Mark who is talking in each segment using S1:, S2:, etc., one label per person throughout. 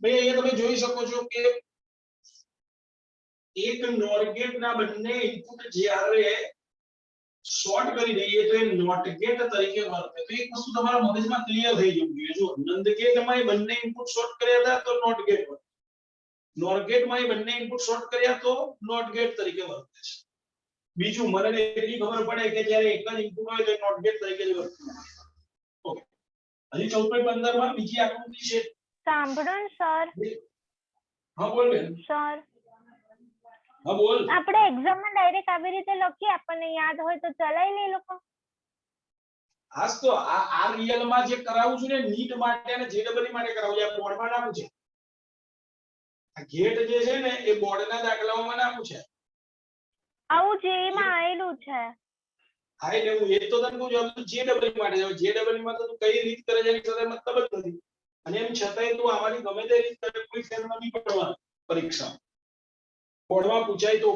S1: ભાઈ અહીંયા તમે જોઈ શકો છો કે એક નોર ગેટ ના બંને ઇનપુટ જ્યારે શોર્ટ કરી દઈએ તો એ નોટ ગેટ તરીકે વર્તે. તો એક વસ્તુ તમારા મગજમાં ક્લિયર થઈ જવું જોઈએ. જો નંદ ગેટમાં એ બંને ઇનપુટ શોર્ટ કર્યા હતા તો નોટ ગેટ વર્તે. નોર ગેટમાં એ બંને ઇનપુટ શોર્ટ કર્યા તો નોટ ગેટ તરીકે વર્તે છે. બીજું મને એટલી ખબર પડે કે જ્યારે એક જ ઇનપુટ હોય તો નોટ ગેટ તરીકે જ વર્તે. ઓકે, હજી 14.15 માં બીજી આકૃતિ છે.
S2: સાંભળો ને સર.
S1: હા બોલ બેન.
S2: સર
S1: હા બોલ.
S2: આપણે એક્ઝામ માં ડાયરેક્ટ આવી રીતે લખીએ, આપણને યાદ હોય તો ચલાવી લે લોકો.
S1: હાસ તો આ રિયલ માં જે કરાવું છું ને નીટ માટે અને જેડબલઈ માટે કરાવું છું, આ બોર્ડમાં નાખું છે. આ ગેટ જે છે ને એ બોર્ડના દાખલાઓમાં નાખું છે.
S2: આવું જેમાં આયેલું છે.
S1: હા એટલે હું એ તો તને કહું છું, જેડબલઈ માટે જાવ. જેડબલઈ માં તો તું કઈ રીત કરે છે એની સાથે મતલબ જ નથી. અને એમ છતાંય તું આમાંથી ગમે તે રીત કરે કોઈ ફેર નથી પડવાનો પરીક્ષા. બોર્ડમાં પૂછાય તો.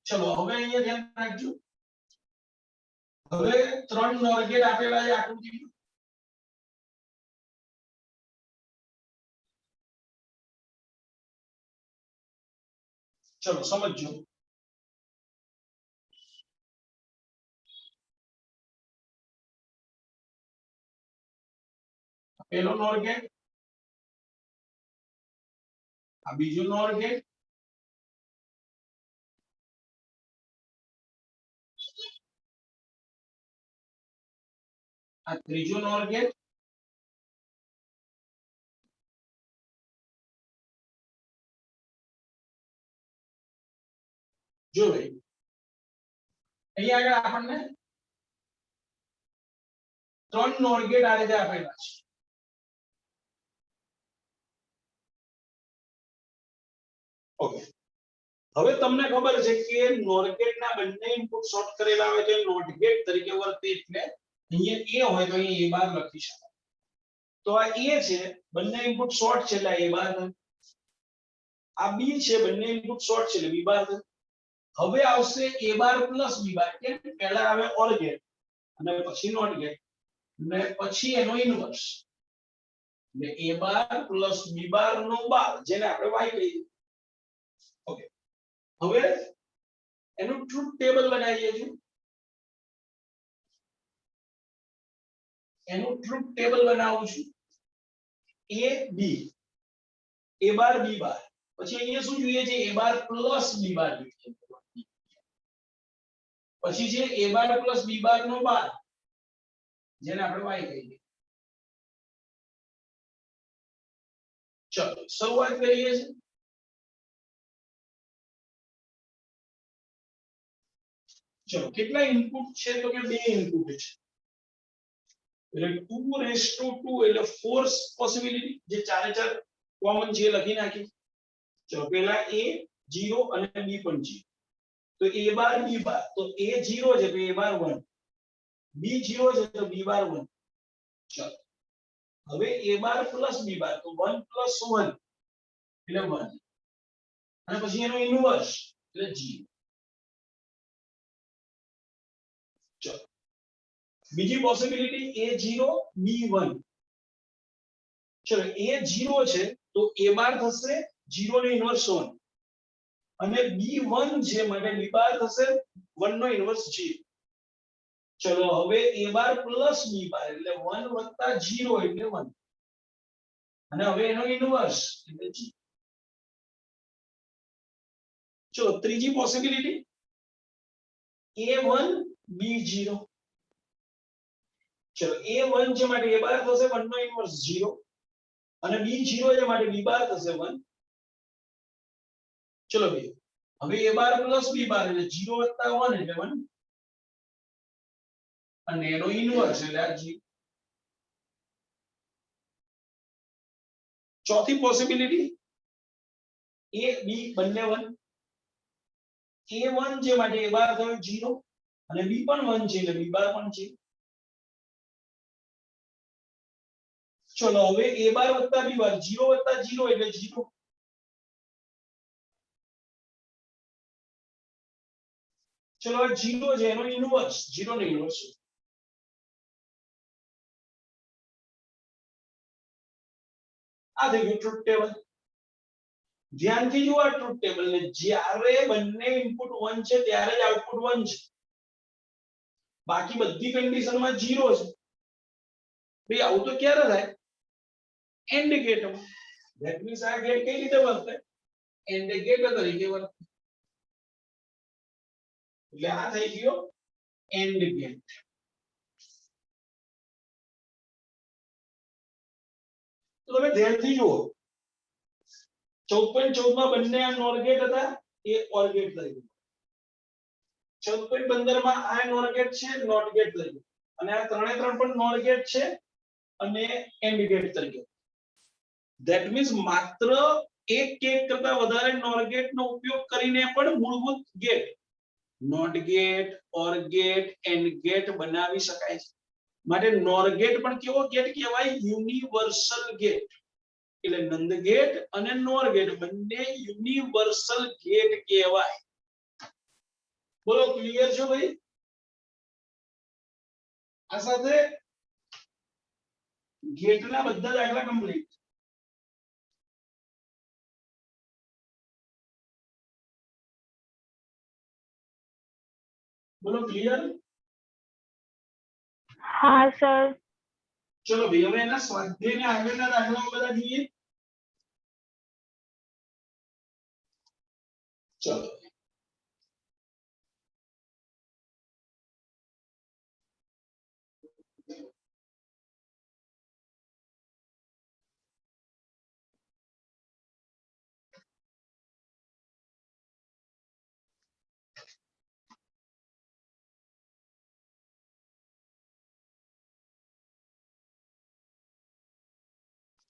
S1: ચલો હવે અહીંયા ધ્યાન રાખજો. હવે 3 નોર ગેટ આપેલા છે આકૃતિમાં. ચલો સમજો. પહેલો નોર ગેટ, આ બીજો નોર ગેટ, આ ત્રીજો નોર ગેટ, જો ભાઈ અહીંયા આગળ આપણને 3 નોર ગેટ આ રીતે આપેલા છે. ઓકે, હવે તમને ખબર છે કે નોર ગેટ ના બંને ઇનપુટ શોર્ટ કરેલા હોય તો નોટ ગેટ તરીકે વર્તે. એટલે અહીંયા a હોય તો અહીંયા a બાર લખી શકાય. તો આ a છે, બંને ઇનપુટ શોર્ટ છે એટલે a બાર. આ b છે, બંને ઇનપુટ શોર્ટ છે એટલે b બાર. હવે આવશે a બાર પ્લસ b બાર. કેમ? પહેલા આવે ઓર ગેટ અને પછી નોટ ગેટ અને પછી એનો ઇન્વર્સ એટલે a બાર પ્લસ b બાર નો બાર, જેને આપણે y કહીએ. ઓકે, હવે એનું ટ્રુથ ટેબલ બનાવીએ છીએ. એનું ટ્રુથ ટેબલ બનાવું છું. a b, a bar b બાર, પછી અહીંયા શું જોઈએ છે? a બાર પ્લસ b બાર જોઈએ છે. પછી છે a બાર પ્લસ b બાર નો બાર, જેને આપણે y કહીએ. ચલો શરૂઆત કરીએ છીએ. ચલો કેટલા ઇનપુટ છે? તો કે 2 ઇનપુટ છે. એટલે 2 એટલે 4 પોસિબિલિટી, જે ચારે ચાર કોમન છે લખી નાખી. ચલો પહેલા a 0 અને b પણ 0. તો a બાર b બાર, તો a 0 છે તો a બાર 1, b 0 છે તો b બાર 1. ચલો હવે a બાર પ્લસ b બાર, તો 1 પ્લસ 1 એટલે 1 અને પછી એનો ઇન્વર્સ એટલે 0. ચલો બીજી પોસિબિલિટી a0 b1. ચલો a0 છે તો a બાર થશે 0 નો ઇન્વર્સ 1 અને b1 છે માટે b બાર થશે 1 નો ઇન્વર્સ 0. ચલો હવે a બાર પ્લસ b બાર એટલે 1 વત્તા 0 એટલે 1 અને હવે એનો ઇન્વર્સ એટલે 0. ચલો ત્રીજી પોસિબિલિટી a1 b0. ચલો a1 છે માટે a બાર થશે 1 નો ઇન્વર્સ 0 અને b0 છે માટે b બાર થશે 1. ચલો ભાઈ હવે a બાર પ્લસ b બાર એટલે 0 વત્તા 1 એટલે 1 અને એનો ઇન્વર્સ એટલે આ 0. ચોથી પોસિબિલિટી a b બંને 1. a1 છે માટે a બાર થયો 0 અને b પણ 1 છે એટલે b બાર પણ છે. ચલો હવે a બાર વત્તા b બાર 0 વત્તા 0 એટલે 0. ચલો આ 0 છે એનો ઇન્વર્સ 0 નો ઇન્વર્સ આ થઈ ગયું ટ્રુથ ટેબલ. ધ્યાનથી જુઓ આ ટ્રુથ ટેબલ ને, જ્યારે બંને ઇનપુટ 1 છે ત્યારે જ આઉટપુટ 1 છે, બાકી બધી કન્ડિશનમાં 0 છે. ભાઈ આવું તો ક્યારે થાય? એન્ડ ગેટમાં. ધેટ મીન્સ આ ગેટ કઈ રીતે વર્તે? એન્ડ ગેટ તરીકે વર્તે. એટલે આ થઈ ગયો એન્ડ ગેટ. તો તમે ધ્યાનથી જુઓ, 14.14 માં બંને આ નોર ગેટ હતા, એ ઓર ગેટ તરીકે. 14.15 માં આ નોર ગેટ છે, નોટ ગેટ તરીકે, અને આ ત્રણે ત્રણ પણ નોર ગેટ છે અને એન્ડ ગેટ તરીકે. ધેટ મીન્સ માત્ર એક ગેટ કરતા વધારે નોર ગેટ નો ઉપયોગ કરીને પણ મૂળભૂત gate, NOT gate, OR gate, AND gate બનાવી શકાય છે. માટે નોર ગેટ પણ કેવો ગેટ કહેવાય? Universal gate. એટલે નંદ ગેટ અને નોર ગેટ બંને યુનિવર્સલ ગેટ કહેવાય. બોલો ક્લિયર છો ભાઈ? આ સાથે ગેટના બધા દાખલા કમ્પ્લીટ. બોલો ક્લિયર?
S2: હા સર.
S1: ચલો ભાઈ, હવે એના સ્વાધ્યાયના આગળના દાખલાઓ બધા જોઈએ. ચલો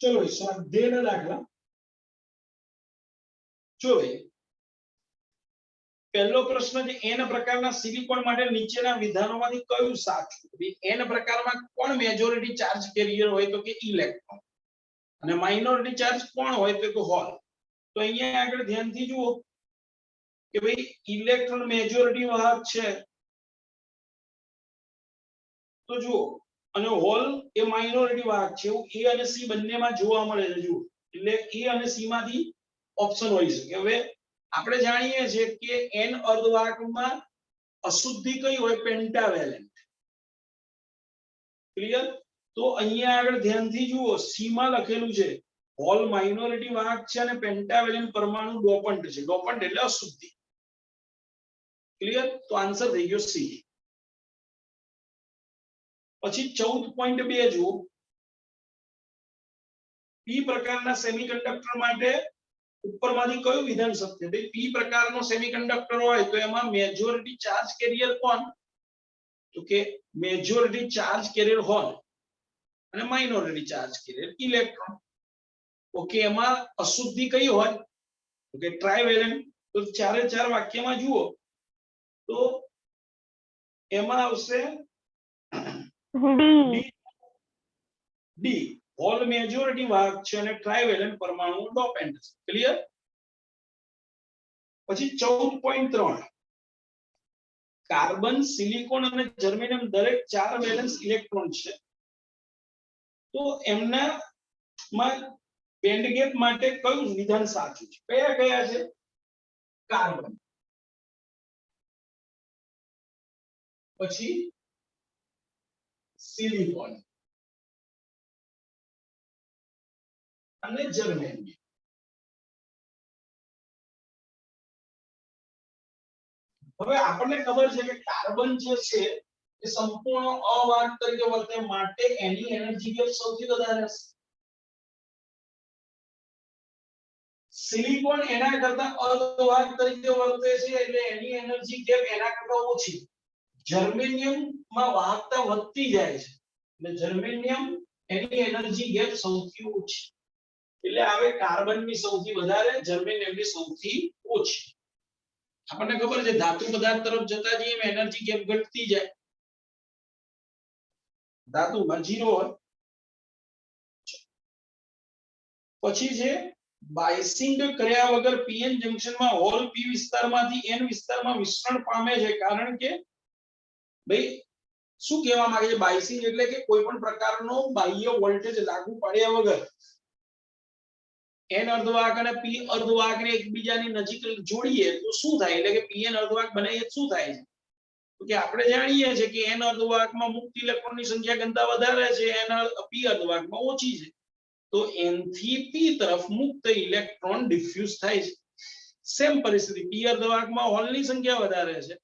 S1: ચલો સ્વાધ્યાયના દાખલા. જો ભાઈ, પહેલો પ્રશ્ન છે, n પ્રકારના સિલિકોન માટે નીચેના વિધાનોમાંથી કયું સાચું? n પ્રકારમાં કોણ મેજોરિટી ચાર્જ કેરિયર હોય? તો કે ઇલેક્ટ્રોન. અને માઇનોરિટી ચાર્જ કોણ હોય? તો કે હોલ. તો અહીંયા આગળ ધ્યાનથી જુઓ કે ભાઈ ઇલેક્ટ્રોન મેજોરિટી વાહક છે, તો જુઓ, અને હોલ એ માઇનોરિટી વાહક છે. એવું a અને c બંનેમાં જોવા મળે છે. જુઓ, એટલે a અને c માંથી ઓપ્શન હોઈ શકે. હવે આપણે જાણીએ છીએ કે n અર્ધવાહકમાં અશુદ્ધિ કઈ હોય? પેન્ટાવેલેન્ટ. ક્લિયર? તો અહીંયા આગળ ધ્યાનથી જુઓ, c માં લખેલું છે હોલ માઇનોરિટી વાહક છે અને પેન્ટાવેલેન્ટ પરમાણુ ડોપન્ટ છે. ડોપન્ટ એટલે અશુદ્ધિ. ક્લિયર? તો આન્સર થઈ ગયો c. પછી 14.2 જુઓ, p પ્રકારના સેમિકન્ડક્ટર માટે ઉપરમાંથી કયું વિધાન સત્ય? ભાઈ p પ્રકારનો સેમિકન્ડક્ટર હોય તો એમાં મેજોરિટી ચાર્જ કેરિયર કોણ? તો કે મેજોરિટી ચાર્જ કેરિયર હોલ અને minority charge carrier electron. Okay, એમાં અશુદ્ધિ કઈ હોય? તો કે ટ્રાઇવેલેન્ટ. તો ચારે ચાર વાક્યમાં જુઓ તો એમાં આવશે ડી. હોલ મેજોરિટી વાહક છે અને ટ્રાઇવેલેન્ટ પરમાણુ ડોપન્ટ છે. ક્લિયર? પછી 14.3, કાર્બન, સિલિકોન અને જર્મેનિયમ દરેક 4 વેલેન્સ ઇલેક્ટ્રોન છે. તો એમનામાં બેન્ડ ગેપ માટે કયું વિધાન સાચું છે? કયા કયા છે? કાર્બન, પછી સિલિકોન અને જર્મેનિયમ. હવે આપણને ખબર છે કે કાર્બન જે છે એ સંપૂર્ણ અવાહક તરીકે વર્તે, માટે એની એનર્જી ગેપ સૌથી વધારે છે. સિલિકોન એના કરતા અર્ધવાહક તરીકે વર્તે છે, એટલે એની એનર્જી ગેપ એના કરતા ઓછી. જર્મેનિયમ માં વાહકતા વધતી જાય છે, એટલે જર્મેનિયમ એની એનર્જી ગેપ સૌથી ઓછી. એટલે આવે કાર્બનની સૌથી વધારે, જર્મેનિયમની સૌથી ઓછી. આપણને ખબર છે ધાતુ પદાર્થ તરફ જતા જઈએ એમ એનર્જી ગેપ ઘટતી જાય. ધાતુમાં 0 હોય. પછી છે બાયસિંગ કર્યા વગર pn જંક્શનમાં હોલ p વિસ્તારમાંથી n વિસ્તારમાં વિસ્તરણ પામે છે, કારણ કે ભાઈ શું કહેવા માંગે છે? બાયસિંગ એટલે કે કોઈ પણ પ્રકારનો બાહ્ય વોલ્ટેજ લાગુ પાડ્યા વગર n અર્ધવાહક અને p અર્ધવાહકને એકબીજાની નજીક જોડીએ તો શું થાય એટલે કે pn અર્ધવાહક બનાવીએ શું થાય છે તો કે આપણે જાણીએ છીએ કે n અર્ધવાહકમાં મુક્ત ઇલેક્ટ્રોનની સંખ્યા ઘનતા વધારે છે p અર્ધવાહકમાં ઓછી છે તો n થી p તરફ મુક્ત ઇલેક્ટ્રોન ડિફ્યુઝ થાય છે સેમ પરિસ્થિતિ p અર્ધવાહકમાં હોલની સંખ્યા વધારે છે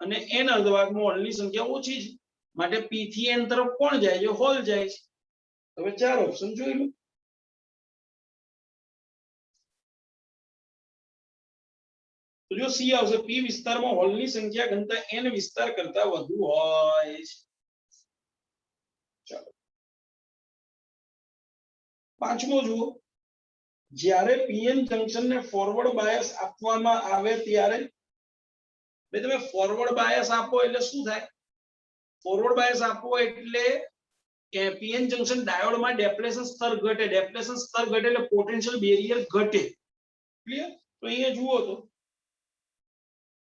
S1: અને n અર્ધવાહકમાં હોલની સંખ્યા ઓછી છે માટે p થી n તરફ કોણ જાય છે હોલ જાય છે હવે ચાર ઓપ્શન જોઈ લો તો જો સી આવશે p વિસ્તારમાં હોલની સંખ્યા ઘનતા n વિસ્તાર કરતા વધુ હોય છે ચાલો પાંચમો જુઓ જ્યારે pn જંક્શનને ફોરવર્ડ બાયસ આપવામાં આવે ત્યારે તમે ફોરવર્ડ બાયસ આપો એટલે શું થાય ફોરવર્ડ બાયસ આપો એટલે કે pn જંક્શન ડાયોડમાં ડેપ્લેશન સ્તર ઘટે એટલે પોટેન્શિયલ બેરિયર ઘટે ક્લિયર તો અહીંયા જુઓ તો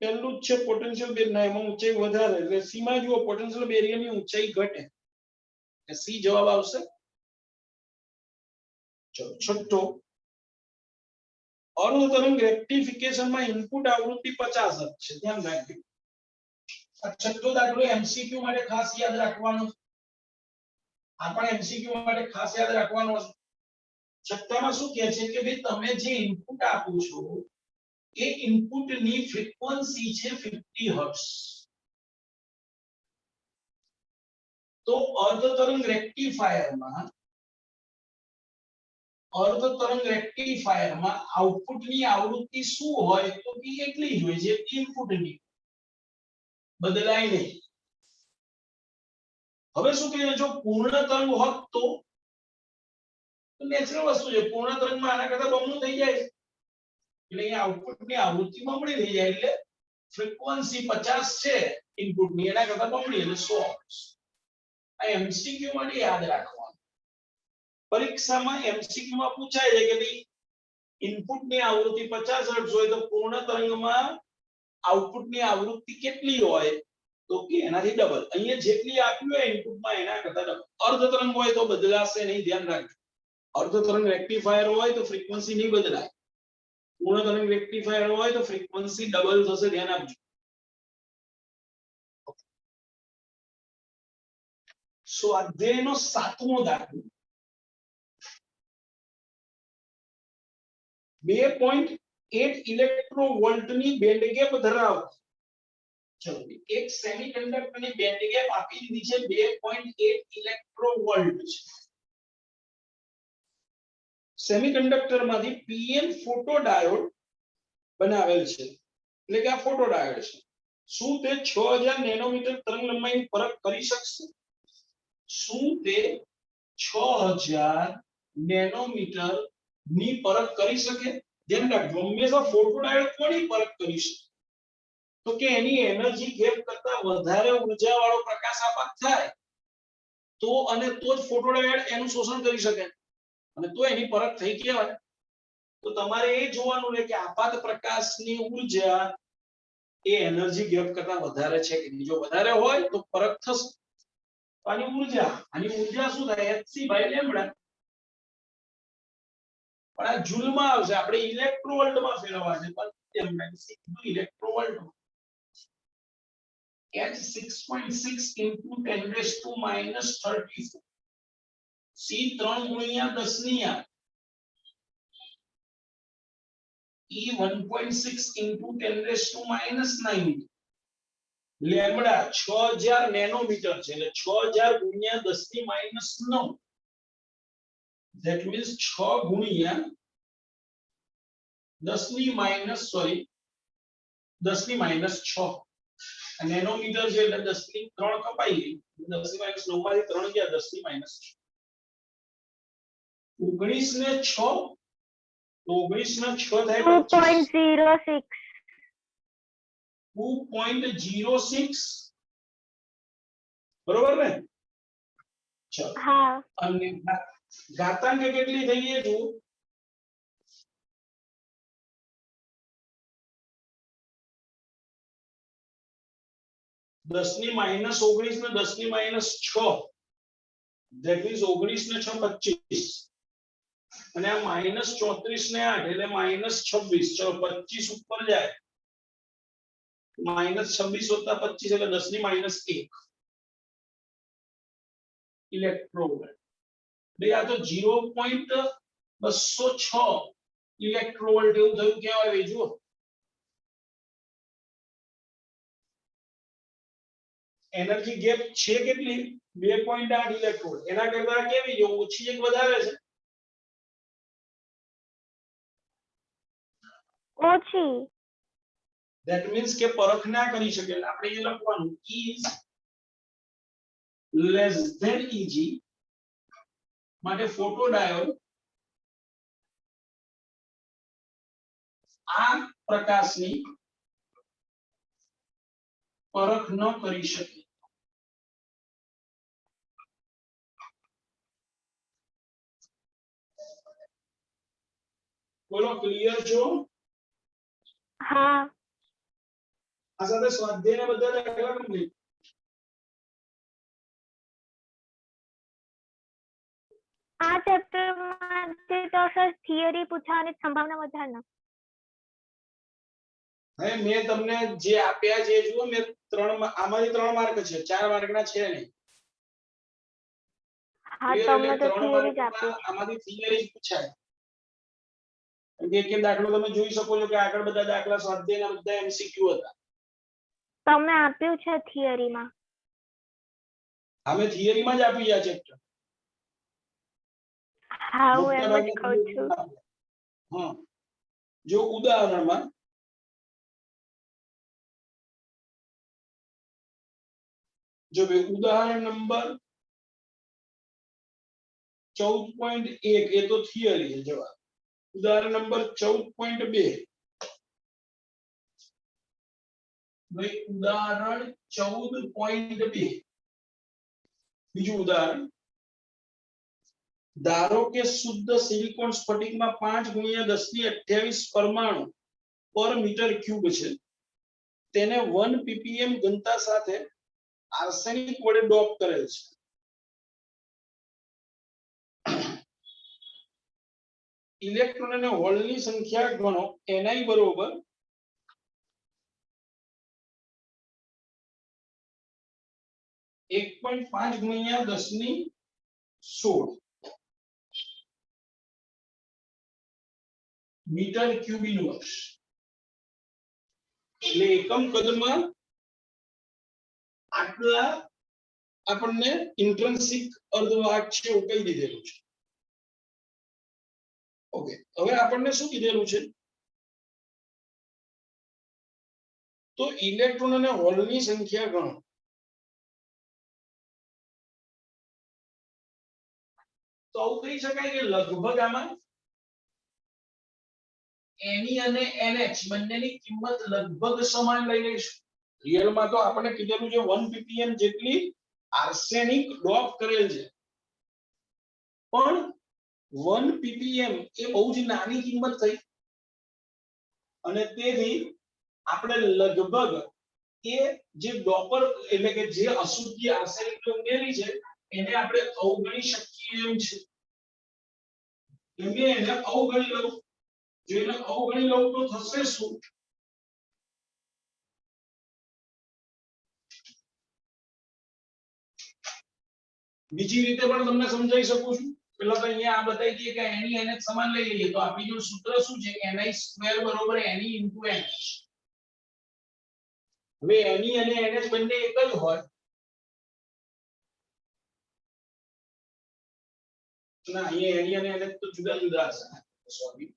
S1: પહેલું જ છે પોટેન્શિયલ બેરિયર ના એમાં ઊંચાઈ વધારે એટલે સી માં જુઓ પોટેન્શિયલ બેરિયરની ઊંચાઈ ઘટે એટલે સી જવાબ આવશે ચલો છઠ્ઠો અર્ધ તરંગ રેક્ટિફિકેશનમાં ઇનપુટ આવૃત્તિ 50 હર્ટ્ઝ છે ધ્યાન રાખજો આ છઠ્ઠો દાખલો એમસીક્યુ માટે ખાસ યાદ રાખવાનો આ પણ એમસીક્યુ માટે ખાસ યાદ રાખવાનો છે છઠ્ઠામાં શું કહે છે કે ભાઈ તમે જે ઇનપુટ આપો છો એ ઇનપુટની ફ્રીક્વન્સી છે 50 હર્ટ્ઝ તો અર્ધ તરંગ રેક્ટિફાયરમાં આઉટપુટની આવૃત્તિ શું હોય તો કે એટલી જ હોય જે ઇનપુટની બદલાય નહીં હવે શું કહે જો પૂર્ણ તરંગ હોત તો નેચરલ વસ્તુ છે પૂર્ણ તરંગમાં આના કરતા બમણું થઈ જાય એટલે અહીંયા આઉટપુટની આવૃત્તિ બમણી થઈ જાય એટલે ફ્રીક્વન્સી 50 છે ઇનપુટની એના કરતા બમણી એટલે 100 આ એમસીક્યુ માટે યાદ રાખવાનું પરીક્ષામાં એમસીક્યુ માં પૂછાય છે કે ભાઈ ઇનપુટની આવૃત્તિ 50 હર્ટ્ઝ હોય તો પૂર્ણ તરંગમાં આઉટપુટની આવૃત્તિ કેટલી હોય તો કે એનાથી ડબલ અહીંયા જેટલી આપ્યું હોય ઇનપુટમાં એના કરતા ડબલ અર્ધ તરંગ હોય તો બદલાશે નહીં ધ્યાન રાખજો અર્ધ તરંગ રેક્ટિફાયર હોય તો ફ્રીક્વન્સી નહીં બદલાય પૂર્ણ તરંગ રેક્ટિફાયર હોય તો ફ્રીક્વન્સી ડબલ થશે ધ્યાન આપજો સ્વાધ્યાયનો સાતમો દાખલો 2.8 ઇલેક્ટ્રોવોલ્ટની બેન્ડ ગેપ ધરાવતી ચલો એક સેમીકન્ડક્ટરની બેન્ડ ગેપ આપી દીધી છે 2.8 ઇલેક્ટ્રોવોલ્ટ છે સેમીકન્ડક્ટરમાંથી pn ફોટોડાયોડ બનાવેલ છે એટલે કે આ ફોટોડાયોડ છે શું તે 6000 નેનોમીટર તરંગ લંબાઈની પરખ કરી શકશે શું તે 6000 નેનોમીટર ની પરખ કરી શકે ધ્યાન રાખજો હંમેશા ફોટોડાયોડ કોની પરખ કરી શકે તો કે એની એનર્જી ગેપ કરતા વધારે ઊર્જા વાળો પ્રકાશ આપાત થાય તો જ ફોટોડાયોડ એનું શોષણ કરી શકે અને તો એની પરખ થઈ કહેવાય તો તમારે એ જોવાનું છે કે આપાત પ્રકાશની ઊર્જા એ એનર્જી ગેપ કરતા વધારે છે કે જો વધારે હોય તો પરખ થશે આની ઊર્જા શું થાય hc/λ પણ આ જૂલમાં આવશે આપણે ઇલેક્ટ્રોવોલ્ટમાં ફેરવવા છે પણ ઇલેક્ટ્રોવોલ્ટ h 6.6 into 10⁻³ c 3 ગુણ્યા 10 ની 8 e 1.6 into 10⁻⁹ લેમ્બડા 6000 નેનોમીટર છે એટલે 6000 ગુણ્યા 10⁻⁹ that means 6 ગુણ્યા 10⁻⁶ નેનોમીટર છે એટલે 10⁻³ કપાઈ ગઈ 10⁻⁹ માંથી 3 ગયા 10⁻⁶ 19 ને 6 તો 19 ના 6 થાય 2.06 બરોબર ને ચલો
S2: હા
S1: અને ઘાતાંક કેટલી થઈ ગઈ જો 10⁻⁹ ને 10⁻⁶ that means 19 ને 6 25 અને આ -34 ને 8 એટલે -26. ચલો 25 ઉપર જાય. -26 + 25 એટલે 10 ની -1 ઇલેક્ટ્રોવોલ્ટ. બે આ તો 0.206 ઇલેક્ટ્રોવોલ્ટ એવું થયું કહેવાય. જુઓ એનર્જી ગેપ છે કેટલી 2.8 ઇલેક્ટ્રોવોલ્ટ. એના કરતા કેવી છે ઓછી એક વધારે છે
S2: ઓછી.
S1: ધેટ મીન્સ કે પરખ ના કરી શકે. એટલે આપણે એ લખવાનું is less than Eg માટે ફોટોડાયોડ આ પ્રકાશની પરખ ન કરી શકે. બોલો ક્લિયર છો?
S2: હા.
S1: આ સાથે સ્વાધ્યાયના બધા દાખલા કમ્પ્લીટ.
S2: આ ચેપ્ટરમાં તો સર થિયરી પૂછવાની સંભાવના વધારે.
S1: હવે મેં તમને જે આપ્યા છે જુઓ મેં આમાંથી 3 માર્ક છે, 4 માર્કના છે નહીં.
S2: હા તમે તો થિયરી જ આપી.
S1: આમાંથી થિયરી જ પૂછાય. એક દાખલો તમે જોઈ શકો છો કે આગળ બધા દાખલા સ્વાધ્યાયના બધા એમસીક્યુ હતા.
S2: તમે આપ્યું છે થિયરીમાં.
S1: અમે થિયરીમાં જ આપી આ ચેપ્ટર.
S2: હા હું એમ જ કહું છું.
S1: હા જો ઉદાહરણમાં જો ઉદાહરણ નંબર 14.1 એ તો થિયરી છે જવાબ. ઉદાહરણ નંબર 14.2 ભાઈ ઉદાહરણ 14.2 બીજું ઉદાહરણ ધારો કે શુદ્ધ સિલિકોન સ્ફટિકમાં 5 × 1028 પરમાણુ પર મીટર ક્યુબ છે. તેને 1 ppm ઘનતા સાથે આર્સેનિક વડે ડોપ કરેલ છે. ઇલેક્ટ્રોન અને હોલની સંખ્યા ગણો. Ni બરોબર 1.5 × 1016 મીટર ક્યુબ ઇનવર્સ. એટલે એકમ કદમાં આટલા આપણને ઇન્ટ્રિન્સિક અર્ધવાહક છે એવું કહી દીધેલું છે. ઓકે હવે આપણને શું કીધેલું છે તો ઇલેક્ટ્રોન અને હોલની સંખ્યા ગણો. તો આવું કહી શકાય કે લગભગ આમાં Ne અને NH બંનેની કિંમત લગભગ સમાન લઈ લઈશું. રિયલમાં તો આપણે કીધેલું છે 1 ppm જેટલી આર્સેનિક ડોપ કરેલ છે. પણ 1 ppm એ બહુ જ નાની કિંમત થઈ અને તેથી આપણે લગભગ એ જે ડોપર એટલે કે જે અશુદ્ધ આર્સેનિક ઉમેરી છે એને આપણે અવગણી શકીએ એમ છે. એને અવગણી લઉં. જો એને અવગણી લઉં તો થશે શું બીજી રીતે પણ તમને સમજાવી શકું છું. પેલા તો અહીંયા આ બતાવી દઈએ કે Ne NH સમાન લઈ લઈએ તો આપણી જો સૂત્ર શું છે Ni² = Ne × NH. હવે Ne અને NH બંને એક જ હોય ના અહીંયા Ne અને NH તો જુદા જુદા હશે. સોરી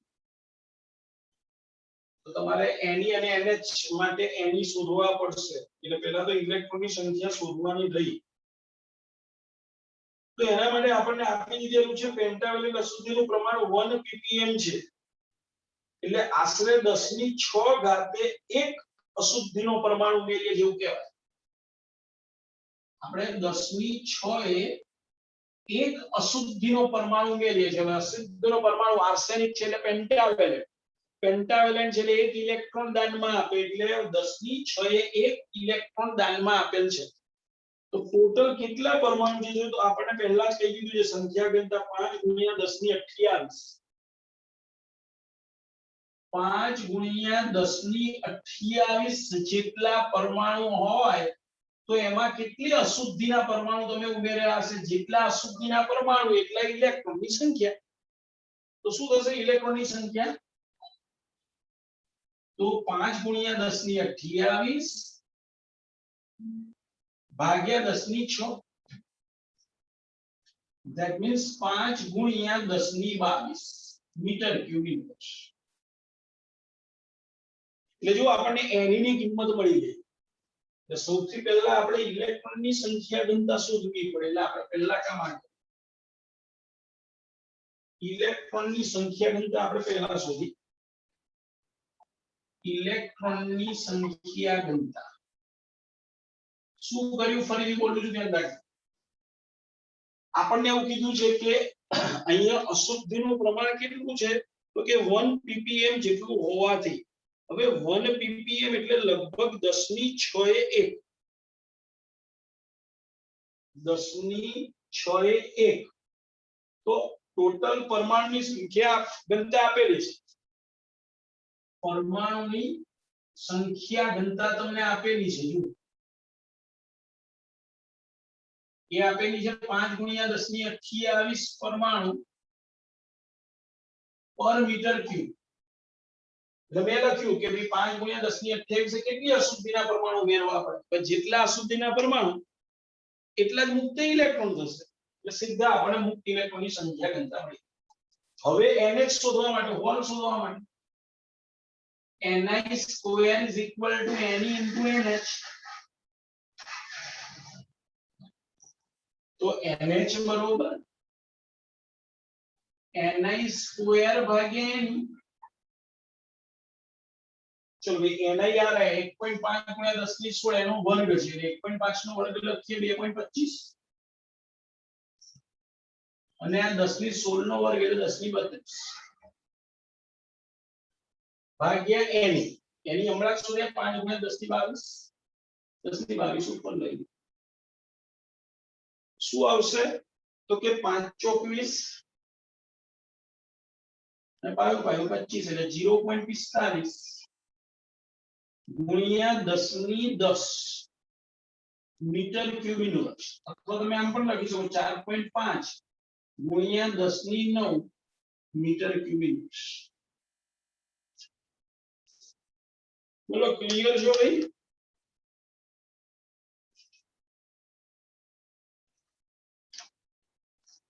S1: તો તમારે Ne અને NH માટે Ne શોધવા પડશે. એટલે પહેલા તો ઇલેક્ટ્રોનની સંખ્યા શોધવાની રહી. તો એના માટે આપણને આપી દીધેલું છે પેન્ટાવેલેન્ટ અશુદ્ધિનું પ્રમાણ 1 ppm છે. એટલે આશરે 10⁶ ઘાતે 1 અશુદ્ધિનો પરમાણુ ઉમેરીએ જેવું કહેવાય. આપણે 10⁶ એ 1 અશુદ્ધિનો પરમાણુ ઉમેરીએ છીએ. હવે અશુદ્ધિનો પરમાણુ આર્સેનિક છે એટલે પેન્ટાવેલેન્ટ. પેન્ટાવેલેન્ટ છે એટલે 1 ઇલેક્ટ્રોન દાનમાં આપે એટલે 10⁶ એ 1 ઇલેક્ટ્રોન દાનમાં આપેલ છે. તો ટોટલ કેટલા પરમાણુ છે તો આપણે પહેલા જ કહી દીધું છે સંખ્યા ઘનતા 5 ગુણ્યા 10 ની 28 5 ગુણ્યા 10 ની 28 જેટલા પરમાણુ હોય તો એમાં કેટલી અશુદ્ધિના પરમાણુ તમે ઉમેર્યા હશે જેટલા અશુદ્ધિના પરમાણુ એટલા ઇલેક્ટ્રોનની સંખ્યા તો શું થશે ઇલેક્ટ્રોનની સંખ્યા તો 5 ગુણ્યા 10 ની 28 ભાગ્યા 10 ની 6 that means 5 ગુણ્યા 10 ની 22 મીટર ક્યુબ ઇન્વર્સ એટલે જો આપણને એની ની કિંમત મળી ગઈ તો સૌથી પહેલા આપણે ઇલેક્ટ્રોનની સંખ્યા ઘનતા શોધવી પડે એટલે આપણે પહેલા કામ આ ઇલેક્ટ્રોનની સંખ્યા ઘનતા આપણે પહેલા શોધી ઇલેક્ટ્રોનની સંખ્યા ઘનતા શું કર્યું ફરીથી બોલું છું ધ્યાન રાખજો આપણને એવું કીધું છે કે અહીંયા અશુદ્ધિનું પ્રમાણ કેટલું છે તો કે 1 ppm જેટલું હોવાથી હવે 1 ppm એટલે લગભગ 10 ની 6 એ 1 10 ની 6 એ 1 તો ટોટલ પરમાણુની સંખ્યા ઘનતા આપેલી છે પરમાણુની સંખ્યા ઘનતા તમને આપેલી છે જો ये આપેલી છે 5 ગુણ્યા 10 ની 28 પરમાણુ પર મીટર ક્યુબ એટલે મેં લખ્યું કે ભાઈ 5 ગુણ્યા 10 ની 28 કેટલી અશુદ્ધિના પરમાણુ ઉમેરવા પડે પણ જેટલા અશુદ્ધિના પરમાણુ એટલા જ મુક્ત ઇલેક્ટ્રોન થશે એટલે સીધા આપણે મુક્ત ઇલેક્ટ્રોનની સંખ્યા ઘનતા મળી હવે NH શોધવા માટે હોલ શોધવા માટે Ni square is equal to Ne into NH तो NH बरोबर Ni स्क्वायर भागे N चलो भाई Ni आ रहा है 1.5 गुणा 10 ની 16 એનો વર્ગ છે 1.5 નો વર્ગ લખીએ 2.25 અને આ 10 ની 16 નો વર્ગ એટલે 10 ની 32 ભાગ્યા Ni હમણાં શોધ્યા 5 ગુણ્યા 10 ની 22 10 ની 22 ઉપર લઈ શું આવશે તો કે 5 24 અને 5 25 એટલે 0.45 ગુણ્યા 10 ની 10 મીટર ક્યુબ ઇન્વર્સ અથવા તમે આમ પણ લખી શકો 4.5 ગુણ્યા 10 ની 9 મીટર ક્યુબ ઇન્વર્સ બોલો ક્લિયર છો ભાઈ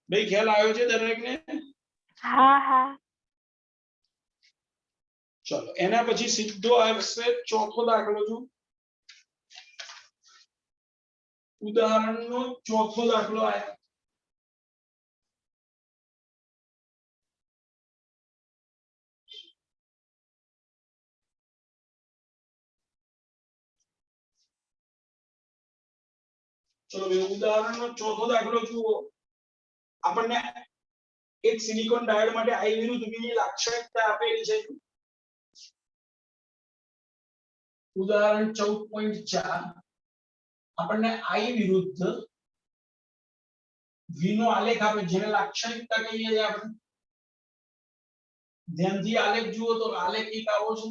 S1: ભાઈ ખ્યાલ આવ્યો છે દરેકને
S2: હા હા
S1: ચલો એના પછી સીધો આવશે ચોથો દાખલો જો ઉદાહરણનો ચોથો દાખલો આયો ચલો ભાઈ ઉદાહરણનો ચોથો દાખલો જુઓ આપણને એક સિલિકોન ડાયોડ માટે I વિરુદ્ધ V ની લાક્ષણિકતા આપેલી છે ઉદાહરણ 14.4 આપણને I વિરુદ્ધ V નો આલેખ આપે જેને લાક્ષણિકતા કહીએ છીએ આપણે ધ્યાનથી આલેખ જુઓ તો આલેખ એક આવો છે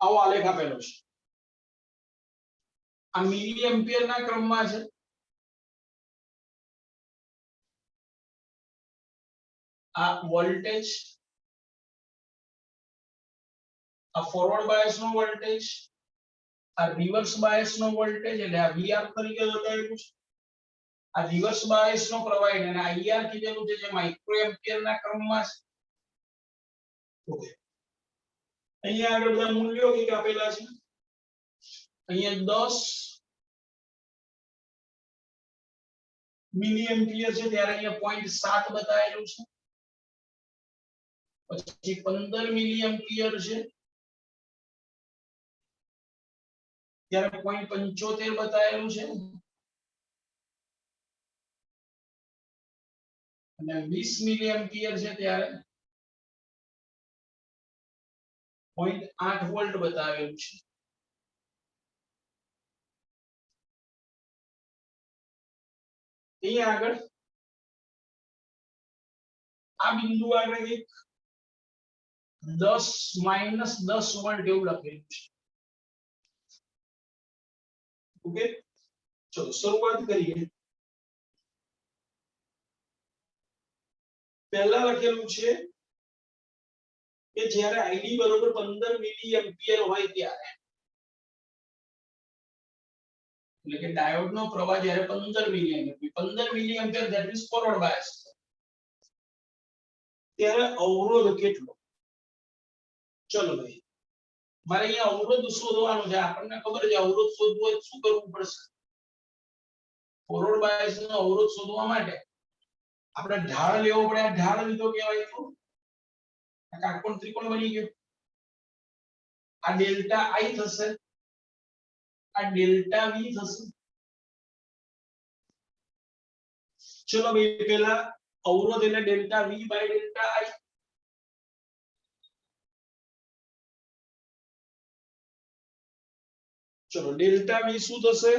S1: આવો આલેખ આપેલો છે આ મિલી એમ્પિયર ના ક્રમમાં છે આ વોલ્ટેજ આ ફોરવર્ડ બાયસ નો વોલ્ટેજ આ રિવર્સ બાયસ નો વોલ્ટેજ એટલે આ VR તરીકે બતાવેલું છે આ રિવર્સ બાયસ નો પ્રવાહ અને IR કીધેલું છે જે માઇક્રો એમ્પિયર ના ક્રમમાં છે ઓકે અહીંયા આગળ બધા મૂલ્યો કઈક આપેલા છે અહીંયા 10 મિલી એમ્પિયર છે ત્યારે અહીંયા 0.7 બતાવેલું છે પછી 15 મિલી એમ્પિયર છે ત્યારે 0.75 બતાવેલું છે અને 20 મિલી એમ્પિયર છે ત્યારે 0.8 વોલ્ટ બતાવેલું છે. અહીંયા આગળ આ બિંદુ આગળ એક 10 -10 વોલ્ટ એવું લખેલું છે. ઓકે, ચલો શરૂઆત કરીએ. પહેલા લખેલું છે કે જ્યારે આઈડી બરોબર 15 મિલી એમ્પિયર હોય ત્યારે, એટલે કે ડાયોડ નો પ્રવાહ જ્યારે 15 milli ampere that means forward bias, ત્યારે અવરોધ કેટલો? ચલો ભાઈ, મારે અહીંયા અવરોધ શોધવાનો છે. આપણને ખબર છે અવરોધ શોધવો હોય શું કરવું પડશે? ફોરવર્ડ બાયસ નો અવરોધ શોધવા માટે આપણે ઢાળ લેવો પડે. આ ઢાળ લીધો કહેવાય તો આ કાટકોણ ત્રિકોણ બની ગયો. આ ડેલ્ટા આઈ થશે, આ ડેલ્ટા વી થશે. ચલો ભાઈ, પહેલા અવરોધ એટલે ડેલ્ટા વી બાય ડેલ્ટા આઈ. ચલો ડેલ્ટા વી શું થશે?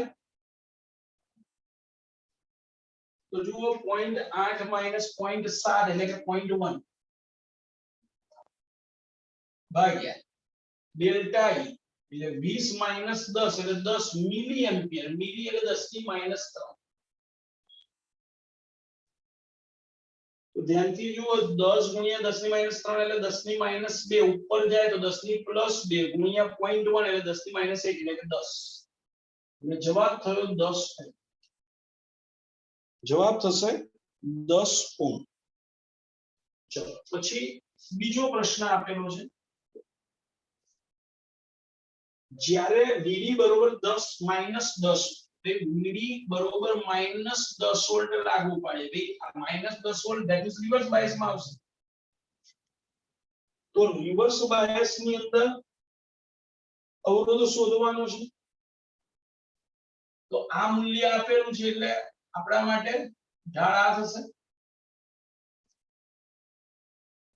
S1: તો જુઓ 0.8 માઈનસ 0.7 એટલે કે 0.1 ભાગ્યા ડેલ્ટા ઈ એટલે 20 માઈનસ 10 એટલે 10 મિલી એમ્પિયર. મિલી એટલે 10 ની માઈનસ 3. તો ધ્યાનથી જુઓ, 10 ગુણ્યા 10 ની માઈનસ 3 એટલે 10 ની માઈનસ 2. ઉપર જાય તો 10 ની પ્લસ 2 ગુણ્યા 0.1 એટલે 10 ની માઈનસ 1 એટલે કે 10. અને જવાબ થયો 10 ઓહ્મ. જવાબ થશે 10 ઓહ્મ. ચલો પછી બીજો પ્રશ્ન આપેલો છે. જ્યારે VD બરોબર 10 માઈનસ 10, VD બરોબર માઈનસ 10 વોલ્ટ લાગુ પાડે. ભાઈ આ minus 10 volt that is reverse bias માં આવશે. તો રિવર્સ બાયસ ની અંદર અવરોધ શોધવાનો છે. તો આ મૂલ્ય આપેલું છે એટલે આપણા માટે ઢાળ આ થશે.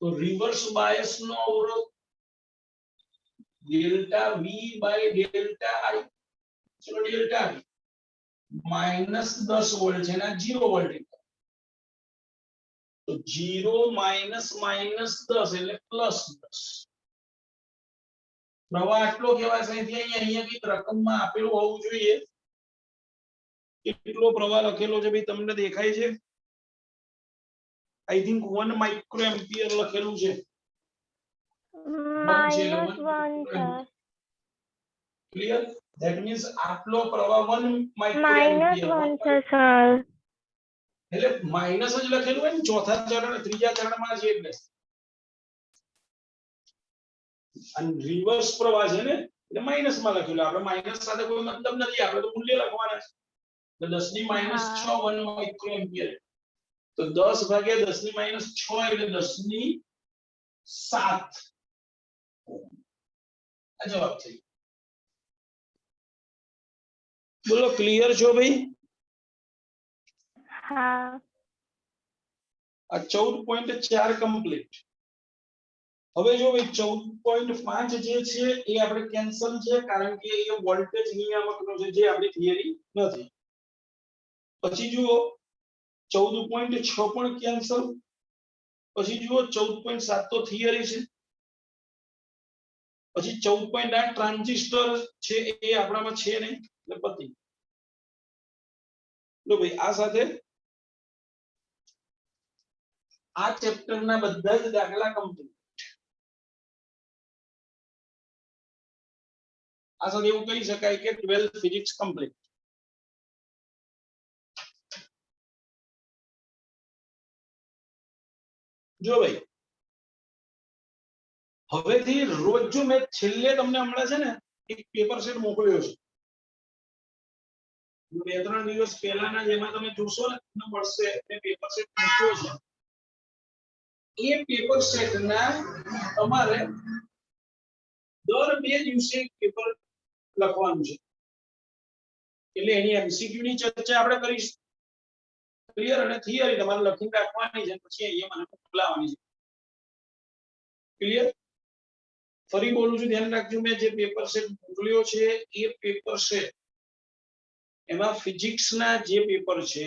S1: તો રિવર્સ બાયસ નો અવરોધ ડેલ્ટા વી બાય ડેલ્ટા આઈ. ચલો ડેલ્ટા વી માઈનસ 10 વોલ્ટ છે ને 0 વોલ્ટ. તો 0 માઈનસ માઈનસ 10 એટલે પ્લસ 10. પ્રવાહ આટલો કહેવાય છે. અહીંયા કઈક રકમમાં આપેલું હોવું જોઈએ. કેટલો પ્રવાહ લખેલો છે ભાઈ તમને દેખાય છે? આઈ થિંક 1 માઇક્રો એમ્પિયર લખેલું છે.
S2: -1 સર.
S1: ક્લિયર? ધેટ મીન્સ આટલો પ્રવાહ 1 માઇક્રો
S2: -1 છે સર.
S1: એટલે માઈનસ જ લખેલું હોય ને ચોથા ચરણ ત્રીજા ચરણમાં છે એટલે. અને રિવર્સ પ્રવાહ છે ને એટલે માઈનસ માં લખેલું. આપણે માઈનસ સાથે કોઈ મતલબ નથી, આપણે તો મૂલ્ય લખવાના છે. તો 10 ની માઈનસ 6 1 માઇક્રો એમ્પિયર. તો 10 ભાગ્યા 10 ની માઈનસ 6 એટલે 10 ની 7 ઓહ્મ. આ જવાબ થઈ. બોલો ક્લિયર છો ભાઈ?
S2: હા.
S1: આ 14.4 કમ્પ્લીટ. હવે જો ભાઈ 14.5 જે છે એ આપણે કેન્સલ છે, કારણ કે એ વોલ્ટેજ નિયામકનો છે જે આપણી થિયરી નથી. પછી જુઓ 14.6 પણ કેન્સલ. પછી જુઓ 14.7 તો થિયરી છે. પછી 14.8 ટ્રાન્ઝિસ્ટર છે એ આપણામાં છે નહીં એટલે પતિ. લો ભાઈ આ સાથે આ ચેપ્ટરના બધા જ દાખલા કમ્પ્લીટ. આ સાથે એવું કહી શકાય કે 12th ફિઝિક્સ કમ્પ્લીટ. જો ભાઈ હવેથી રોજ જો મેં છેલ્લે તમને હમણાં છે ને એક પેપર સેટ મોકલ્યો છે. 2-3 દિવસ પહેલાના જેમાં તમે જોશો ને તમને મળશે એ પેપર સેટ મોકલ્યો છે. એ પેપર સેટના તમારે દર 2 દિવસે પેપર લખવાનું છે. એટલે એની એમસીક્યુ ની ચર્ચા આપણે કરીશું. ક્લિયર? અને થિયરી તમારે લખીને રાખવાની છે, પછી અહીંયા મને મોકલાવાની છે. ક્લિયર? ફરી બોલું છું, ધ્યાન રાખજો. મેં જે પેપર સેટ મોકલ્યો છે એ પેપર સેટ એમાં ફિઝિક્સના જે પેપર છે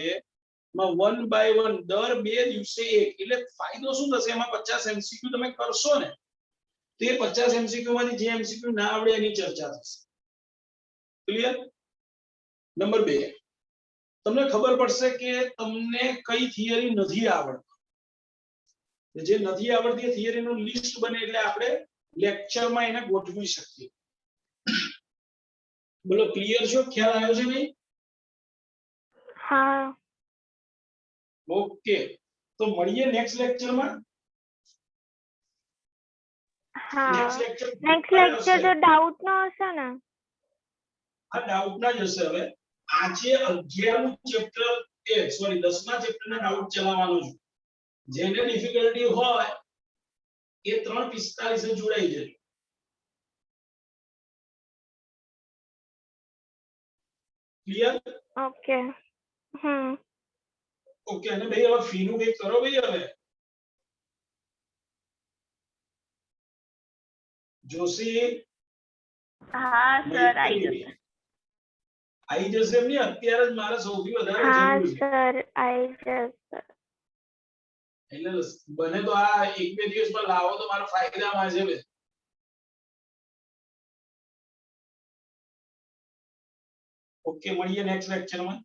S1: એમાં 1 by 1 દર 2 દિવસે એક. એટલે ફાયદો શું થશે, એમાં 50 MCQ તમે કરશો ને તો એ 50 MCQ માંથી જે MCQ ના આવડે એની ચર્ચા થશે. ક્લિયર? નંબર 2, તમને ખબર પડશે કે તમને કઈ થિયરી નથી આવડતી. જે નથી આવડતી એ થિયરીનું લિસ્ટ બને એટલે આપણે લેક્ચરમાં એને ગોઠવી શકીએ. બોલો, ક્લિયર છો? ખ્યાલ આવ્યો છે નહીં?
S2: હા.
S1: ઓકે, તો મળીએ નેક્સ્ટ લેક્ચરમાં.
S2: હા,
S1: નેક્સ્ટ લેક્ચર
S2: નેક્સ્ટ લેક્ચર તો ડાઉટ નો હશે ને?
S1: હા, ડાઉટ ના જ હશે. હવે આજે 11મું ચેપ્ટર સોરી 10મા ચેપ્ટરના ડાઉટ ચલાવવાનો છું. જેને ડિફિકલ્ટી હોય એ 3:45 જોડાઈ જજો. ક્લિયર?
S2: ઓકે.
S1: ઓકે. અને ભાઈ હવે ફીનું કંઈક કરો ભાઈ. હવે જોશી.
S2: હા સર, આવી જશે.
S1: આવી જશે એમ નહીં, અત્યારે જ મારે સૌથી વધારે
S2: હા
S1: જરૂર છે.
S2: સર, આવી જશે.
S1: એટલે બને તો આ 1-2 દિવસમાં લાવો તો મારા ફાયદામાં છે ભાઈ. ઓકે, મળીએ નેક્સ્ટ લેક્ચરમાં.